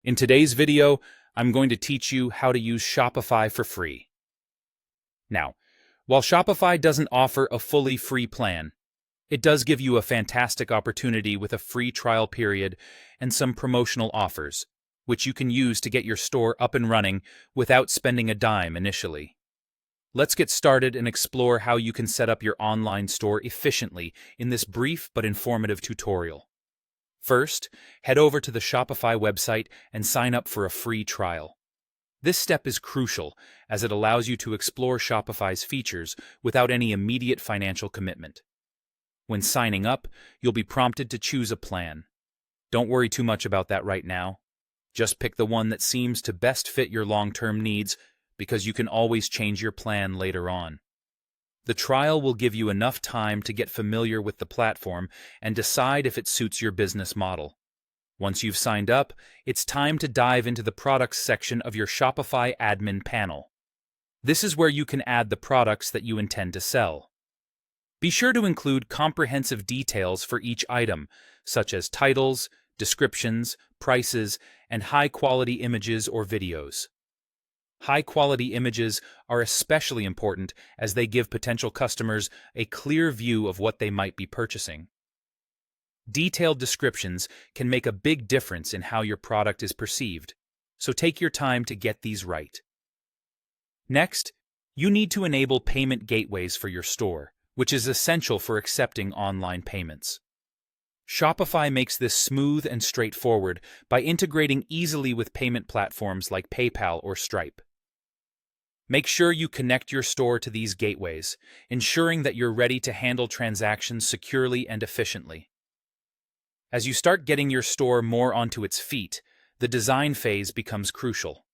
In today's video, I'm going to teach you how to use Shopify for free. Now, while Shopify doesn't offer a fully free plan, it does give you a fantastic opportunity with a free trial period and some promotional offers, which you can use to get your store up and running without spending a dime initially. Let's get started and explore how you can set up your online store efficiently in this brief but informative tutorial. First, head over to the Shopify website and sign up for a free trial. This step is crucial as it allows you to explore Shopify's features without any immediate financial commitment. When signing up, you'll be prompted to choose a plan. Don't worry too much about that right now. Just pick the one that seems to best fit your long-term needs because you can always change your plan later on. The trial will give you enough time to get familiar with the platform and decide if it suits your business model. Once you've signed up, it's time to dive into the products section of your Shopify admin panel. This is where you can add the products that you intend to sell. Be sure to include comprehensive details for each item, such as titles, descriptions, prices, and high-quality images or videos. High-quality images are especially important as they give potential customers a clear view of what they might be purchasing. Detailed descriptions can make a big difference in how your product is perceived, so take your time to get these right. Next, you need to enable payment gateways for your store, which is essential for accepting online payments. Shopify makes this smooth and straightforward by integrating easily with payment platforms like PayPal or Stripe. Make sure you connect your store to these gateways, ensuring that you're ready to handle transactions securely and efficiently. As you start getting your store more onto its feet, the design phase becomes crucial.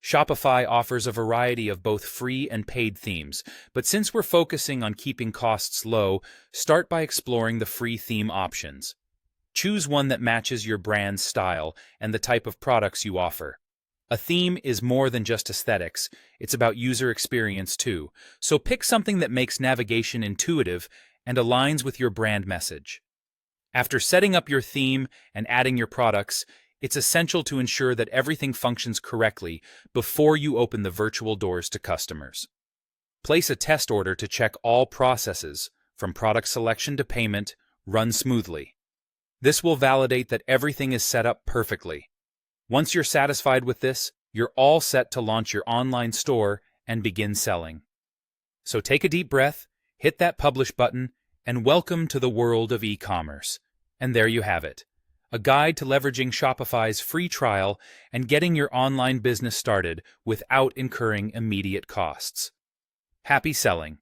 Shopify offers a variety of both free and paid themes, but since we're focusing on keeping costs low, start by exploring the free theme options. Choose one that matches your brand's style and the type of products you offer. A theme is more than just aesthetics, it's about user experience too, so pick something that makes navigation intuitive and aligns with your brand message. After setting up your theme and adding your products, it's essential to ensure that everything functions correctly before you open the virtual doors to customers. Place a test order to check all processes, from product selection to payment, run smoothly. This will validate that everything is set up perfectly. Once you're satisfied with this, you're all set to launch your online store and begin selling. So take a deep breath, hit that publish button, and welcome to the world of e-commerce. And there you have it, a guide to leveraging Shopify's free trial and getting your online business started without incurring immediate costs. Happy selling!